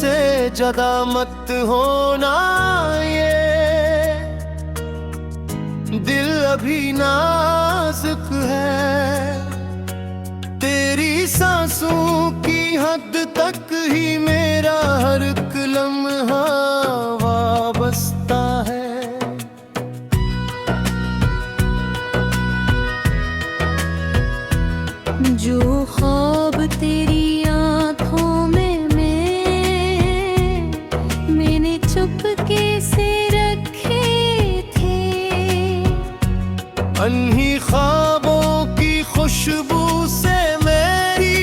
मुझसे ज्यादा मत होना, ये दिल अभी नाजुक है। तेरी सांसों की हद तक ही मेरा हर एक लम्हा वाबस्ता है। जो ख्वाब तेरी आंखों में मैंने चुपके से रखे थे, अन्ही ख्वाबों की खुशबू से मेरी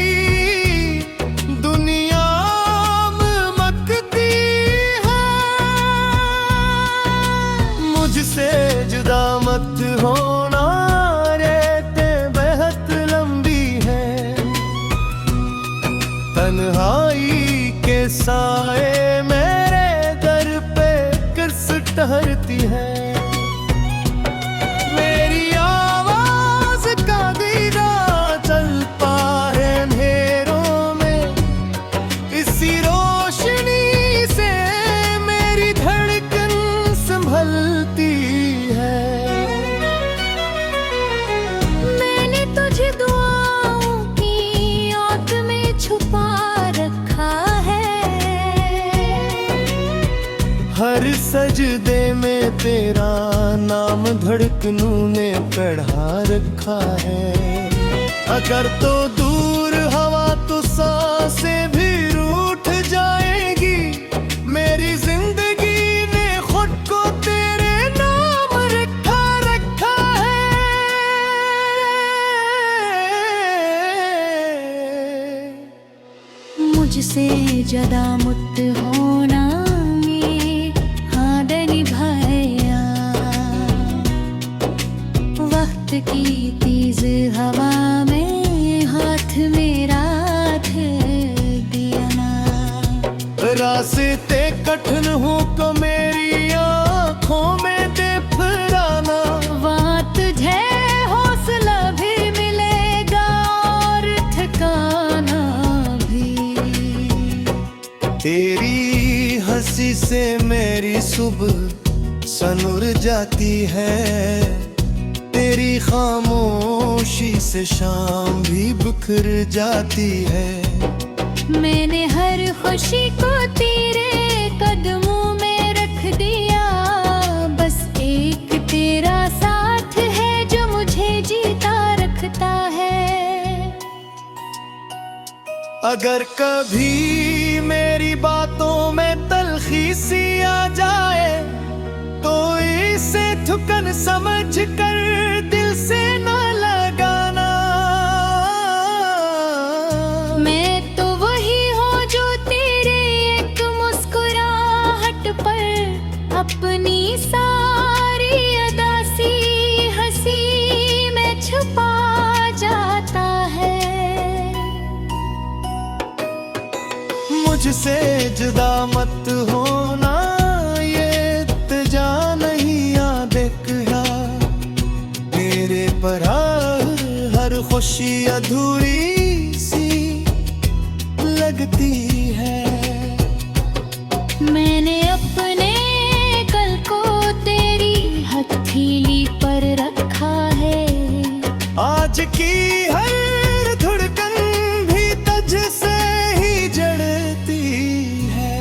दुनिया महकती है। मुझसे जुदा मत होना, तन्हाई के साए मेरे दर पे किस ठहरती है। मेरी आवाज का दीदा चलता है अंधेरों में, इसी रोशनी से मेरी धड़कन संभलती है। मैंने तुझे दुआओं की आग में छुपा रखा है, हर सजदे में तेरा नाम धड़कनों ने पढ़ा रखा है। अगर तो दूर हवा तो सांसें भी रूठ जाएगी, मेरी जिंदगी ने खुद को तेरे नाम रखा है। मुझसे ज्यादा मत होना, निभाया वक्त की तेज हवा में हाथ मेरा दिया ना। रास्ते कठिन हो को मेरी आँखों में दे फराना, वहाँ तुझे हौसला भी मिलेगा और ठिकाना भी। तेरी हंसी से मेरी सुबह सनुर जाती है, तेरी खामोशी से शाम भी बिखर जाती है। मैंने हर खुशी को तेरे कदमों में रख दिया, बस एक तेरा साथ है जो मुझे जीता रखता है। अगर कभी मेरी बातों में तलखी सी आ जाए, तो इसे ठुकन समझ कर दिल से न लगाना। मैं तो वही हूँ जो तेरे एक मुस्कुराहट पर अपनी सारी अदासी हंसी में छुपा जाता है। मुझसे जुदा मत होना, ये इल्तिजा नहीं याद किया मेरे पर हर खुशी अधूरी सी लगती है। मैंने अपने कल को तेरी हथेली पर रखा है, आज की हर धड़कन भी तुझसे ही जड़ती है।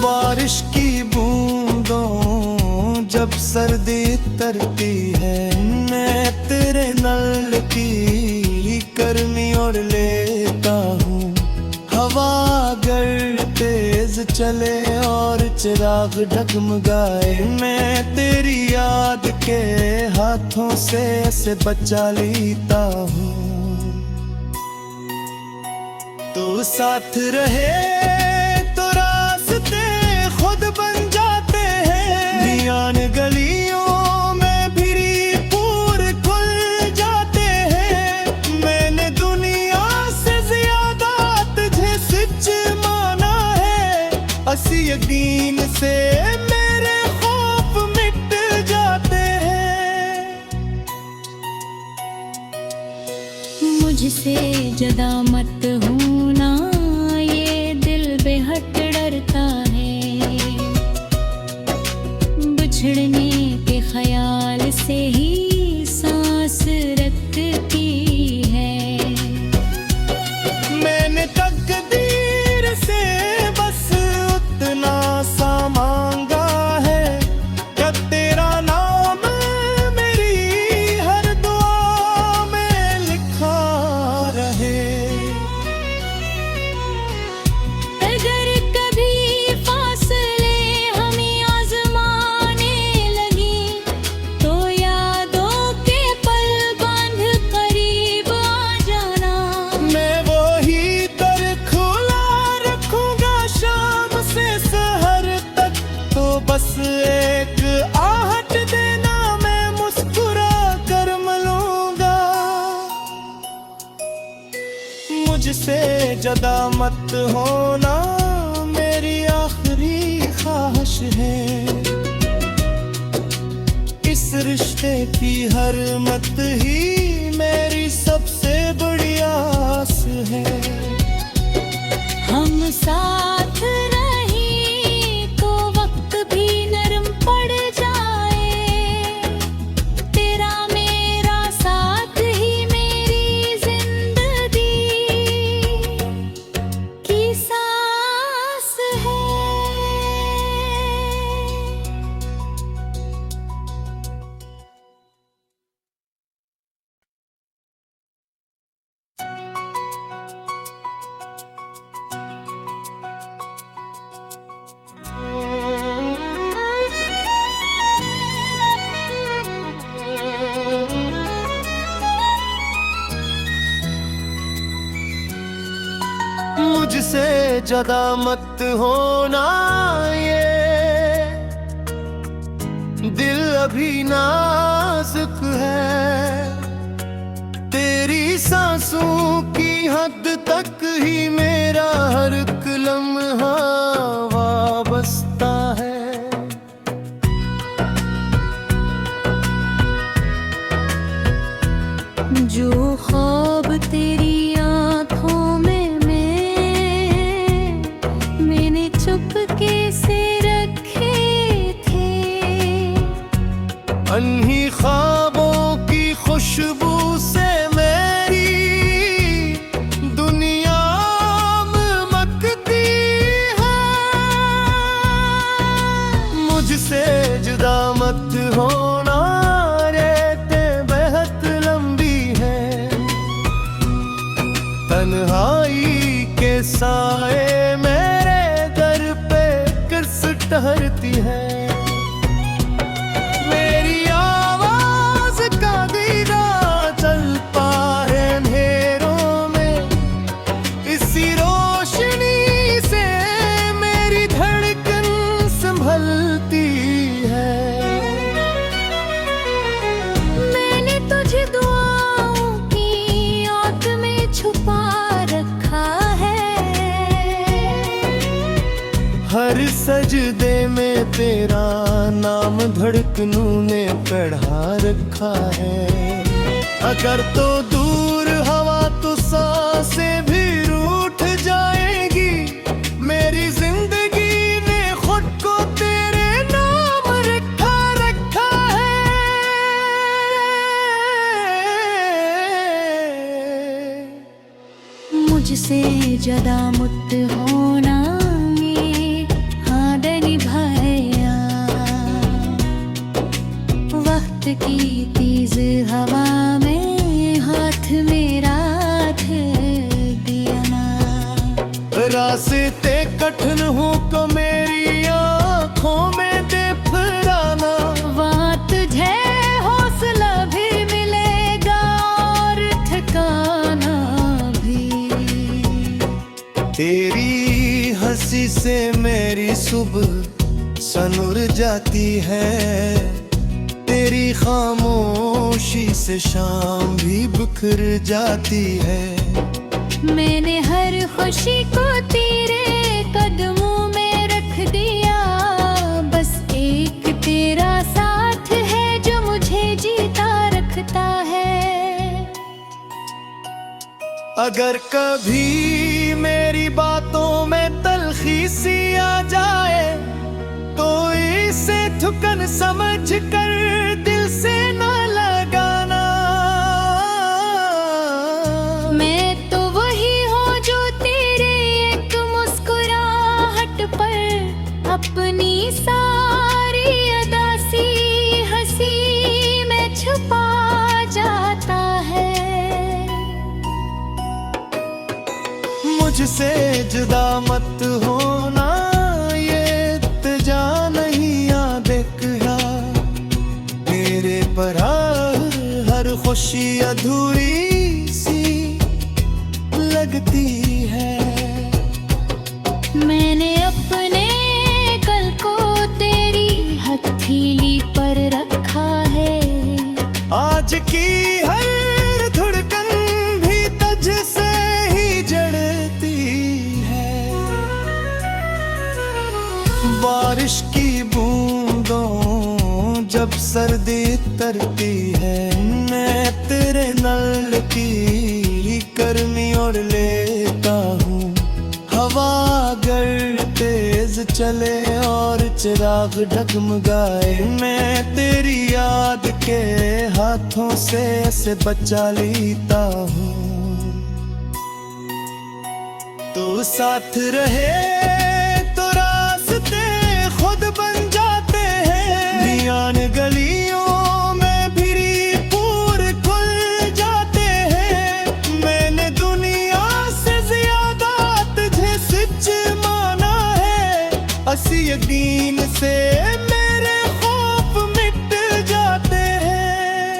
बारिश की बूंदों जब सर्दी तरती है, मैं तेरे नल की गर्मी और लेता हूँ। हवा अगर तेज चले और चिराग डगमगाए, मैं तेरी याद के हाथों से बचा लेता हूँ। तो साथ रहे तो रास्ते खुद बन जाते हैं, नियान गलियों में भी पूर खुल जाते हैं। मैंने दुनिया से ज्यादा तुझे सच माना है, असी यकीन से मेरे खौफ मिट जाते हैं। मुझसे ज्यादा मत होना, मुझसे जुदा मत होना मेरी आखिरी ख्वाहिश है। इस रिश्ते की हर मत ही मेरी सबसे बड़ी आस है। हम साथ नहीं तो वक्त भी नरम पड़ जाए, तेरा मेरा साथ ही मेरी जिंदगी की सांस है। मुझसे जुदा मत होना, ये दिल अभी नाजुक है। तेरी सांसों की हद तक ही मेरा हर एक लम्हा वाबस्ता है। जो ख्वाब तेरी आंखों में मैंने चुपके से रखे थे, अन्ही ख्वाबों की खुशबू से मेरी दुनिया महकती है। मुझसे जुदा मत होना, रेतें बेहद लंबी है। तन्हाई के साए मेरे दर पे किस ठहरती है। मेरी आवाज का दीदा चल पाए अंधेरों में, इसी रोशनी से मेरी धड़कन संभलती है। मैंने तुझे दुआओं की आग में छुपा रखा है। हर सजदे में तेरा नाम धड़कनों ने पढ़ा रखा है। अगर तो दूर हवा तो सांसें भी रूठ जाएगी। मेरी जिंदगी ने खुद को तेरे नाम रखा है। मुझसे जुदा मत होना, ये हाथ निभाया। वक्त की तेज हवा में हाथ मेरा धर दिया ना। रास्ते कठिन हो को मेरी आँखों में दे फराना। वहाँ तुझे हौसला भी मिलेगा और ठिकाना भी। तेरी हंसी से मेरी सुबह सनुर जाती है। तेरी खामोशी से शाम भी बिखर जाती है। मैंने हर खुशी को तेरे कदमों में रख दिया। बस एक तेरा साथ है जो मुझे जीता रखता है। अगर कभी मेरी बातों में तलखी सी आ जाए, तो इसे ठुकन समझ कर दिल से न लगाना। मैं तो वही हूँ जो तेरे एक मुस्कुराहट पर अपनी सारी अदासी हंसी में छुपा जाता है। मुझसे जुदा मत होना, ये इत्तेजा नहीं यादें क्या। तेरे पर हर खुशी अधूरी सी लगती है। मैंने अपने कल को तेरी हथेली पर रखा है। आज की हर धड़कन भी तुझसे ही जड़ बूंदों जब सर्दी तरती है, मैं तेरे नल की गर्मी ओढ़ लेता हूँ। हवा अगर तेज चले और चिराग डगमगाए, मैं तेरी याद के हाथों से ऐसे बचा लेता हूँ। तो साथ रहे तो रास्ते खुद बन जाते हैं, मियान गलियों में भी पूर खुल जाते हैं। मैंने दुनिया से ज्यादा तुझे सच माना है, असी यकीन से मेरे खौफ मिट जाते हैं।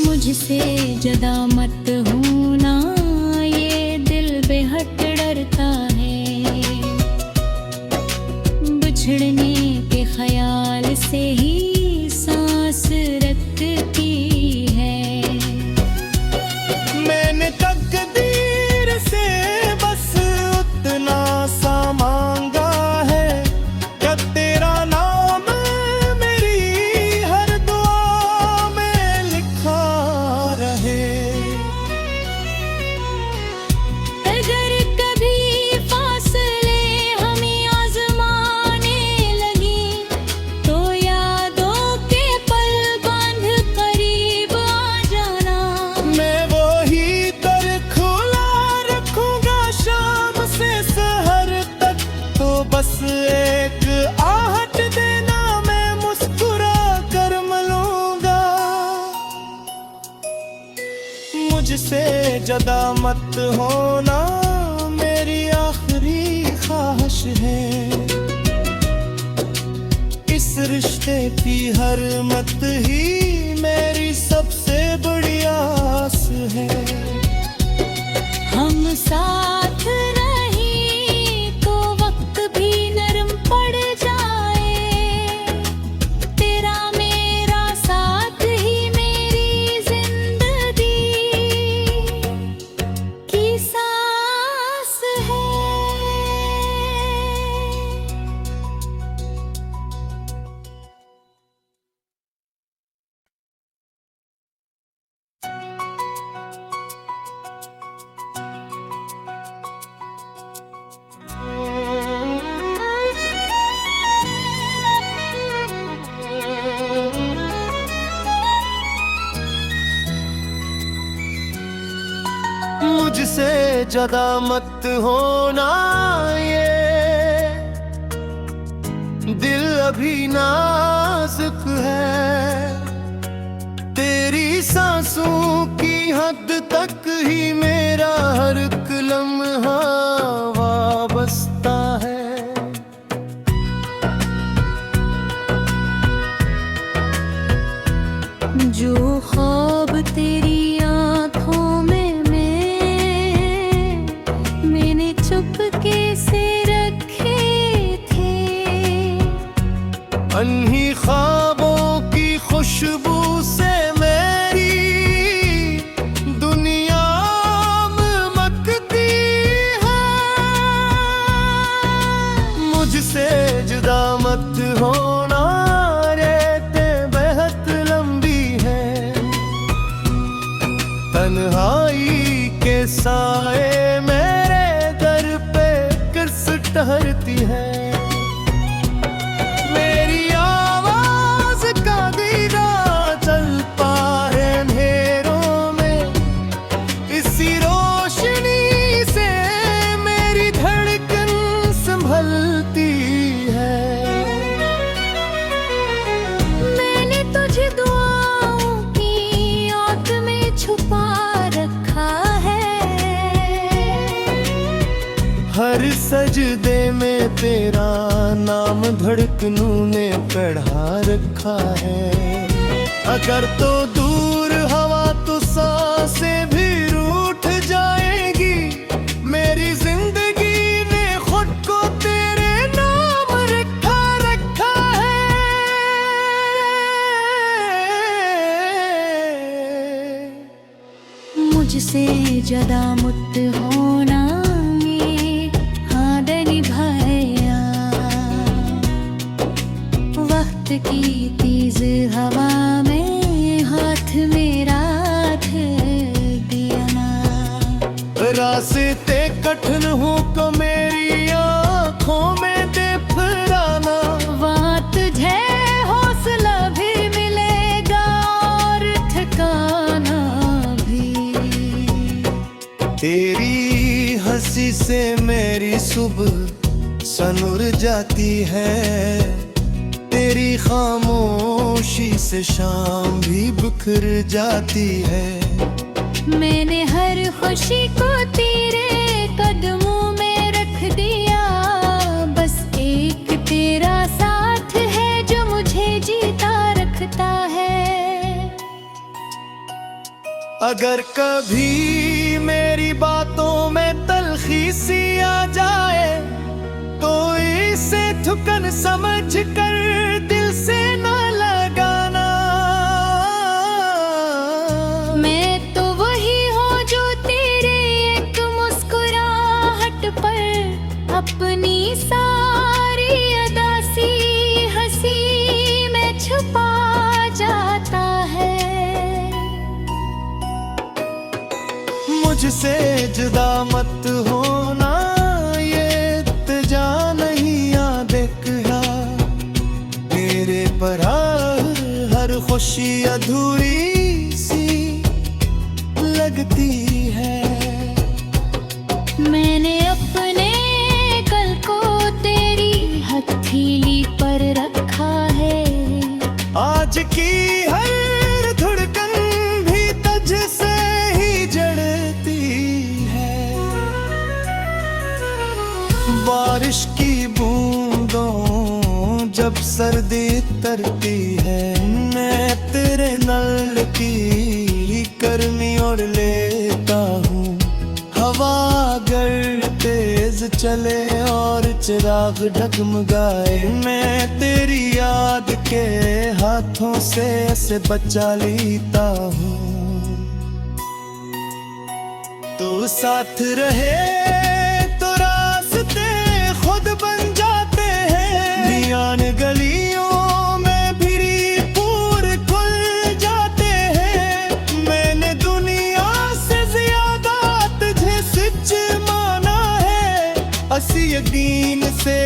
मुझसे जदा मत होना, ये दिल बेहद डरता है। बिछड़ने के ख्याल से ही सांस रखती है। मैंने तकदीर से बस उतना सा मांगा है, क्या तेरा नाम मेरी हर दुआ में लिखा रहे। अगर कभी फासले हमें आजमाने लगी, तो यादों के पल बांध करीब आ जाना। मैं वही दर खुला रखूंगा शाम से सहर तक, तो बस एक आहट देना, मैं मुस्कुरा कर मिलूंगा। मुझसे जदा मत होना मेरी आखिरी ख्वाहिश है। इस रिश्ते की हर मत ही मेरी सबसे बड़ी आस है। हम साथ नहीं तो वक्त भी नरम पड़ जाए। तेरा मेरा साथ ही मेरी जिंदगी की सांस है। मुझसे ज्यादा मत होना, ये दिल अभी नाजुक है। तेरी सांसों की हद तक ही मेरा हर एक लम्हा वाबस्ता है। जो ख्वाब तेरी आंखों में मैंने चुपके से रखे थे, अन्ही ख्वाबों की खुशबू से मेरी दुनिया महकती है। मुझसे जुदा मत होना, रेतें बेहद लंबी है। तन्हाई के साए मेरे दर पे किस ठहरती है। मेरी आवाज का दीदा चल पाए अंधेरों में, इसी रोशनी से मेरी धड़कन संभलती है। मैंने तुझे दुआओं की आग में छुपा रखा है। हर सजदे में तेरा नाम धड़कनों ने पढ़ा रखा है। अगर तो दूर हवा तो सांसें भी रूठ जाएगी, मेरी जिंदगी ने खुद को तेरे नाम रखा है। मुझसे ज्यादा मुत होना, ये हाथ निभाए की तेज हवा में हाथ मेरा धर दिया ना। रास्ते कठिन हो को मेरी आँखों में दे फराना। वहाँ तुझे हौसला भी मिलेगा और ठिकाना भी। तेरी हंसी से मेरी सुबह सनुर जाती है, तेरी खामोशी से शाम भी बिखर जाती है। मैंने हर खुशी को तेरे कदमों में रख दिया, बस एक तेरा साथ है जो मुझे जीता रखता है। अगर कभी मेरी बातों में तलखी सी आ जाए तो इसे ठुकन समझ कर दिल से न लगाना। मैं तो वही हूँ जो तेरे एक मुस्कुराहट पर अपनी सारी अदासी हंसी में छुपा जाता है। मुझसे जुदा मत होना, ये तजा नहीं याद देखा। मेरे पर हर खुशी अधूरी सी लगती है। मैंने अपने कल को तेरी हथेली पर रखा है। आज की हर धड़कन भी तुझसे ही जड़ती है। बारिश की बूंदों जब सर्दी तरती है, मैं तेरे नल की गर्मी ओढ़ लेता हूँ। हवा अगर तेज चले और चिराग डगमगाए, मैं तेरी याद के हाथों से ऐसे बचा लेता हूँ। तू साथ रहे तो रास्ते खुद बन जाते हैं। नियान गलियों में भी पूर खुल जाते हैं। मैंने दुनिया से ज्यादा तुझे सच माना है। असी यकीन से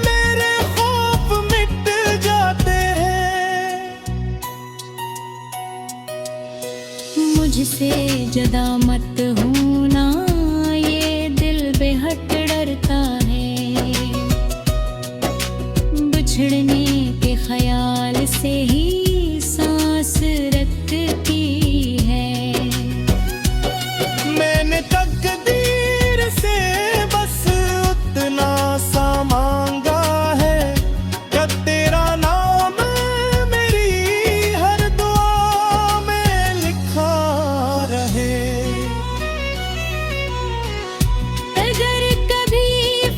मेरे खौफ मिट जाते हैं। मुझसे जुदा मत होना, ये दिल बेहद डरता है। बिछड़ने के ख्याल से ही सांस रखती है। मैंने तकदीर से बस उतना सा मांगा है कि तेरा नाम मेरी हर दुआ में लिखा रहे। अगर कभी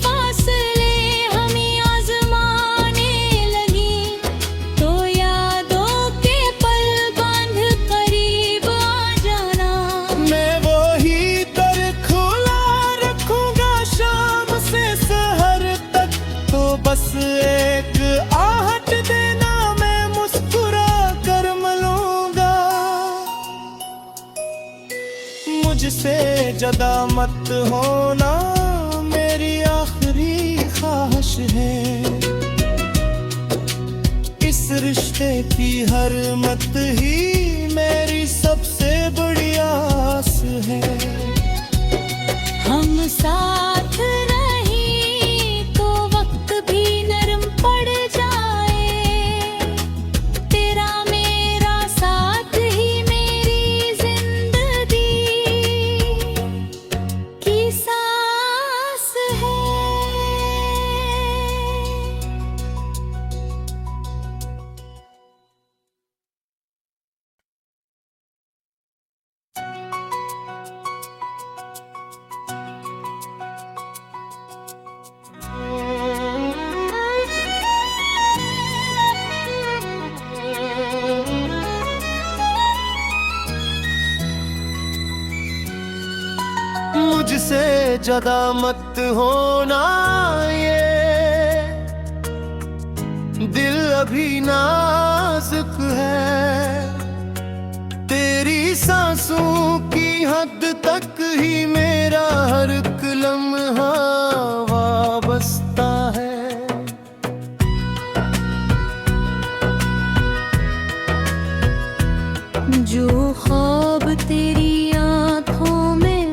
फासले हमें आजमाने लगी, तो यादों के पल बांध करीब आ जाना। मैं वही दर खुला रखूंगा शाम से सहर तक। तो बस एक आहट देना, मैं मुस्कुरा कर मलूंगा। मुझसे जुदा मत होना मेरी आखिरी ख्वाहिश है। इस रिश्ते की हर मत ही मेरी सबसे बड़ी आस है। हम साथ नहीं तो वक्त भी नरम पड़ जाए। तेरा मेरा साथ ही मेरी जिंदगी की सांस है। मुझसे जुदा मत होना, ये दिल अभी नाजुक है, तेरी सांसों की हद तक ही मेरा हर एक लम्हा वाबस्ता है। जो ख्वाब तेरी आंखों में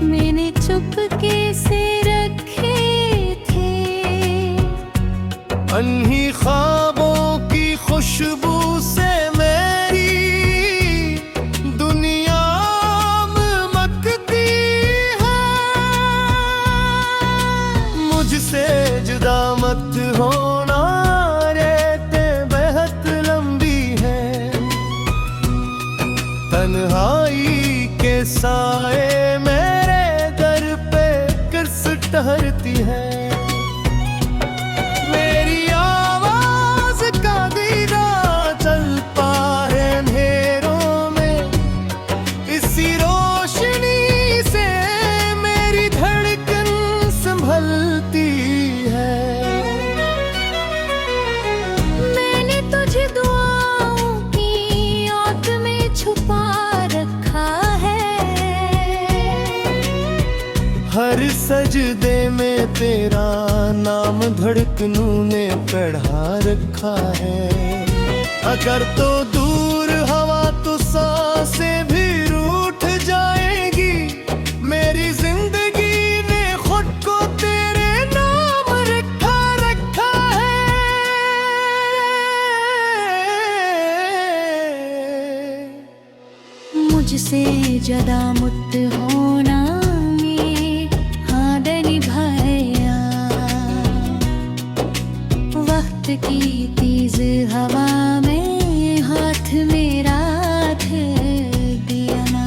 मैंने चुपके से रखे थे, अन्ही ख्वाबों की खुशबू से मेरी दुनिया महकती है। मुझसे जुदा मत होना, रेतें बेहद लंबी है, तन्हाई के साए मेरे दर पे किस ठहरती है। मेरी आवाज का दीदा चल पाए अंधेरों में, इसी रोशनी से मेरी धड़कन संभलती है। मैंने तुझे दुआओं की आग में छुपा रखा है, हर सजदे में तेरा नाम धड़कनों ने पढ़ा रखा है। अगर तो दूर हवा तो सांसें भी रूठ जाएगी, मेरी जिंदगी ने खुद को तेरे नाम रखा है। मुझसे ज्यादा मुक्त होना ये हाथ निभाया, वक्त की तेज हवा में हाथ मेरा दिया ना।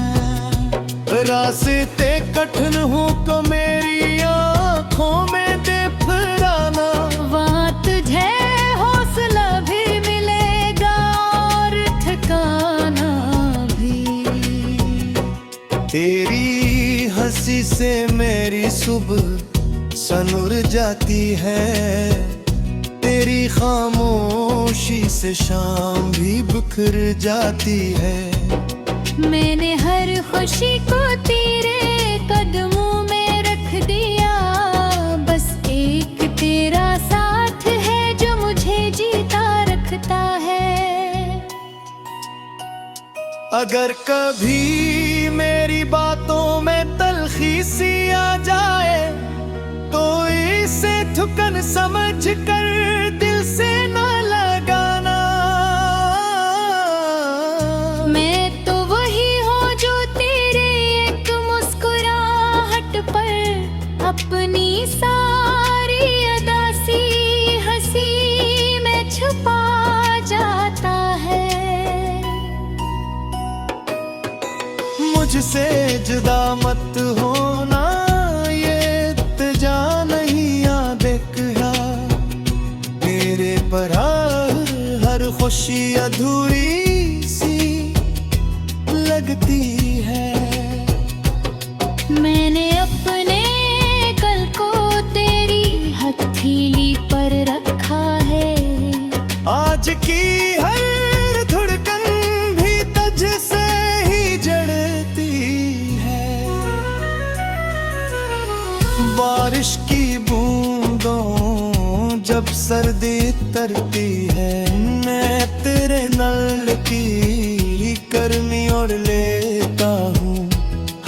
रास्ते कठिन हो को मेरी आँखों में दे फराना, वहाँ तुझे हौसला भी मिलेगा और ठिकाना भी। तेरी हंसी से मेरी सुबह सनुर जाती है, तेरी खामोशी से शाम भी बिखर जाती है। मैंने हर खुशी को तेरे कदमों में रख दिया, बस एक तेरा साथ है जो मुझे जीता रखता है। अगर कभी मेरी बातों में तलखी सी आ जाए, तो इसे ठुकन समझ कर दिल से न लगाना। मैं तो वही हूँ जो तेरे एक मुस्कुराहट पर अपनी सारी अदासी हंसी में छुपा जाता है। मुझसे जुदा मत होना, ये इत्तेजा नहीं याद देखा, तेरे पर हर खुशी अधूरी सी लगती है। मैंने अपने कल को तेरी हथेली पर रखा है, आज की हर धड़कन भी तुझसे ही जड़ती है। बारिश की बूंदों जब सर्दी तरती है, मैं तेरे नल की गर्मी ओढ़ लेता हूँ।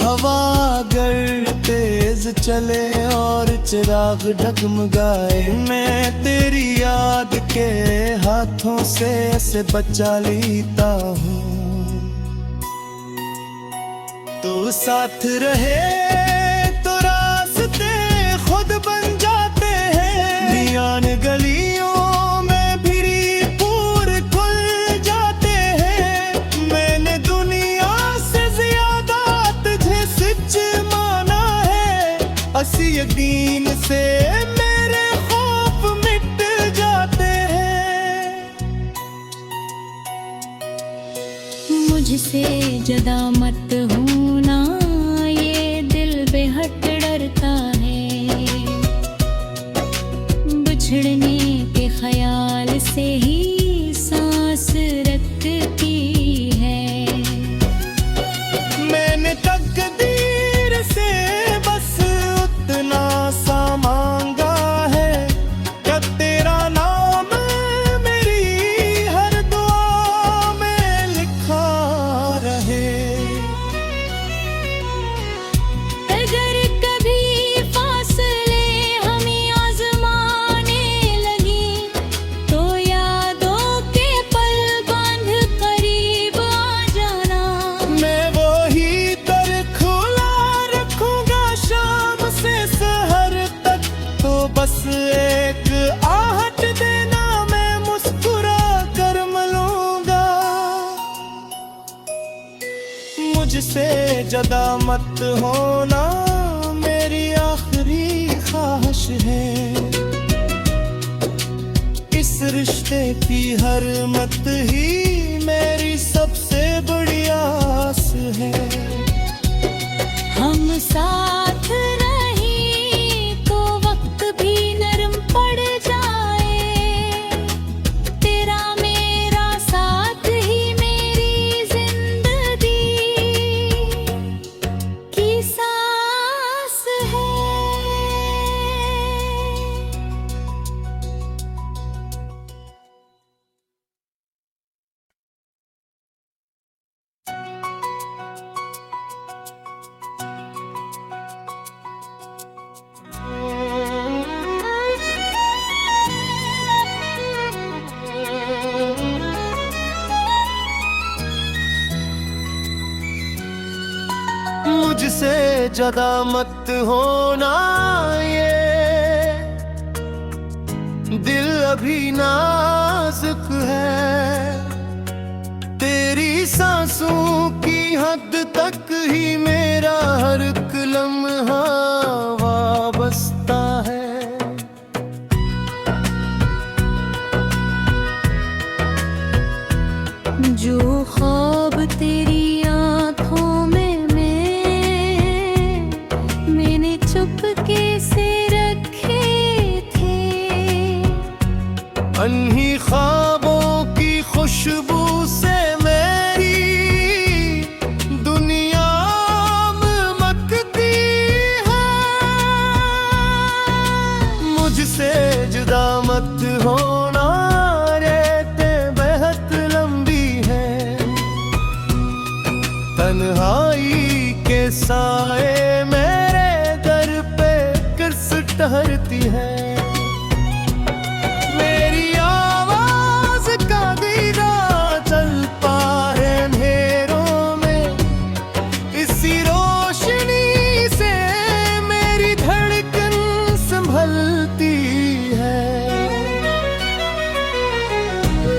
हवा अगर तेज चले और चिराग डगमगाए, मैं तेरी याद के हाथों से ऐसे बचा लेता हूँ। तो साथ रहे तो रास्ते खुद बन जाते हैं, नियान गलियों में भिरी पूर खुल जाते हैं। मैंने दुनिया से ज्यादा तुझे सच माना है, असी यकीन से मेरे खौफ मिट जाते हैं। मुझसे ज्यादा मत होना, ये दिल बेहद डरता है। बिछड़ने मुझसे जुदा मत होना मेरी आखिरी ख्वाहिश है। इस रिश्ते की हर मत ही मेरी सबसे बड़ी आस है। हम साथ नहीं तो वक्त भी नरम पड़ जाए, तेरा मेरा साथ ही मेरी जिंदगी की सांस है। मुझसे जुदा मत होना, ये दिल अभी नाजुक है। तेरी सांसों की हद तक ही मेरा हर एक लम्हा वाबस्ता है। जो ख्वाब तेरी आंखों में मैंने चुपके से रखे थे, अन्ही ख्वाबों की खुशबू से मेरी दुनिया महकती है। मुझसे जुदा मत होना, रेतें बेहद लंबी है। तन्हाई के साए मेरे दर पे किस ठहरती है। मेरी आवाज का दीदा चलता है अंधेरों में, इसी रोशनी से मेरी धड़कन संभलती है।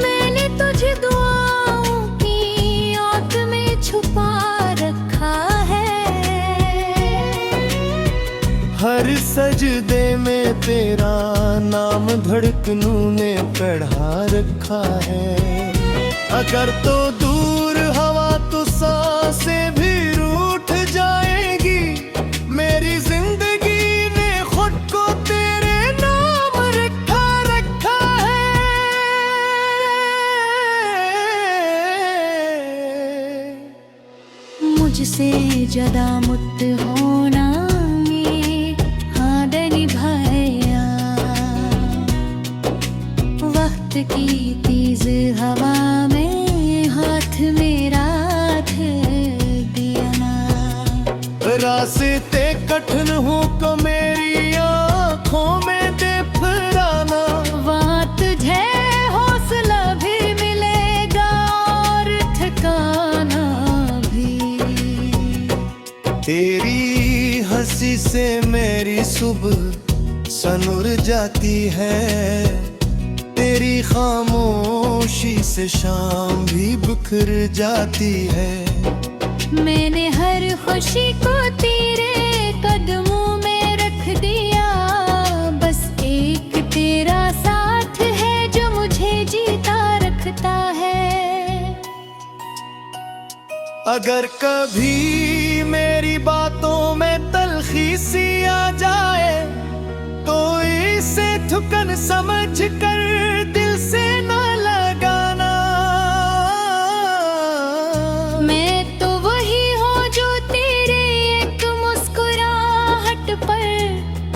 मैंने तुझे दुआओं की आग में छुपा रखा है। हर सजदे में तेरा नाम धड़कनों ने पढ़ा रखा है। अगर तो दूर हवा तो सांसें भी रूठ जाएगी। मेरी जिंदगी ने खुद को तेरे नाम रखा है। मुझसे जुदा मत होना, ये हाथ निभाया। वक्त की तेज हवा में हाथ मेरा धर दिया ना। रास्ते कठिन हो को मेरी आँखों में दे फराना। वहाँ तुझे हौसला भी मिलेगा और ठिकाना भी। तेरी हंसी से मेरी सुबह सनुर जाती है। तेरी खामोशी से शाम भी बिखर जाती है। मैंने हर खुशी को तेरे कदमों में रख दिया। बस एक तेरा साथ है जो मुझे जीता रखता है। अगर कभी मेरी बातों में तलखी सी आ जाए तो इसे ठुकन समझ कर दिल से न लगाना। मैं तो वही हूँ जो तेरे एक मुस्कुराहट पर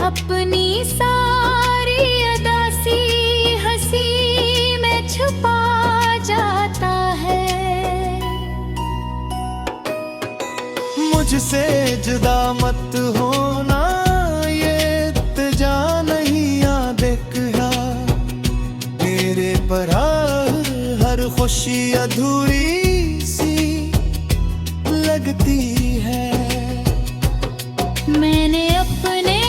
अपनी सारी अदासी हंसी में छुपा जाता है। मुझसे जुदा मत होना, ये इत्तेजा नहीं याद देखा। तेरे पर हर खुशी अधूरी सी लगती है। मैंने अपने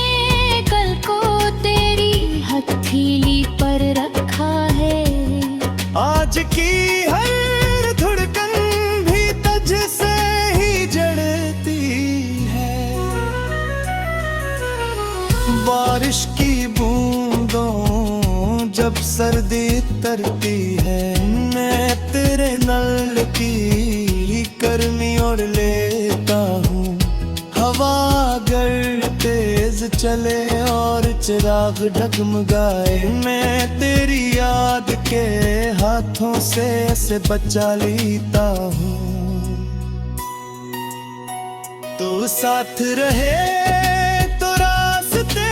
कल को तेरी हथेली पर रखा है। आज की हर धड़कन भी तुझसे ही जड़ बूंदों जब सर्दी तरती है, मैं तेरे नल की गर्मी ओढ़ लेता हूँ। हवा अगर तेज चले और चिराग डगमगाए, मैं तेरी याद के हाथों से ऐसे बचा लेता हूँ। तू साथ रहे तो रास्ते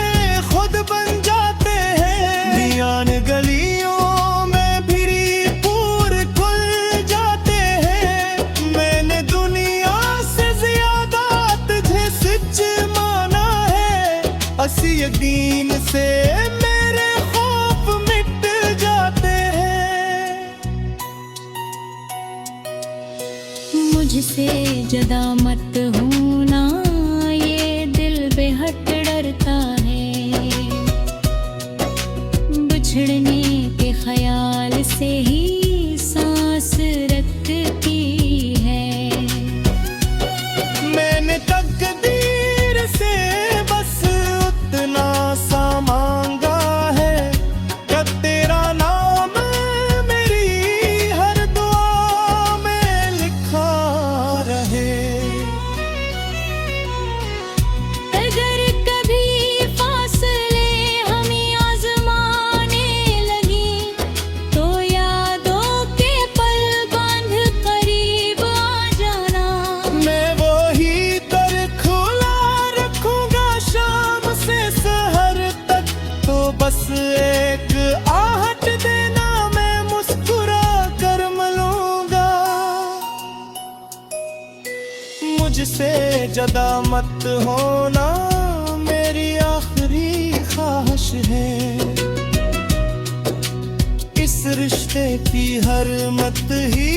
खुद बन जाते हैं, मियान गलियों में भिरी पूर खुल जाते हैं। मैंने दुनिया से ज्यादा तुझे सच माना है, असी यकीन से मेरे खौफ मिट जाते हैं। मुझसे जदा मत होना, ये दिल बेहद डरता है। बिछड़ने के ख्याल से ही सांस रखती है। मैंने तकदीर से बस उतना सा मांगा है कि तेरा नाम मेरी हर दुआ में लिखा रहे। अगर कभी फासले हमें आजमाने लगी, तो यादों के पल बांध करीब आ जाना। मैं वही दर खुला रखूंगा शाम से सहर तक, तो बस एक आहट देना, मैं मुस्कुरा कर मलूंगा। मुझसे जदा मत होना मेरी आखिरी ख्वाहिश है। इस रिश्ते की हर मत ही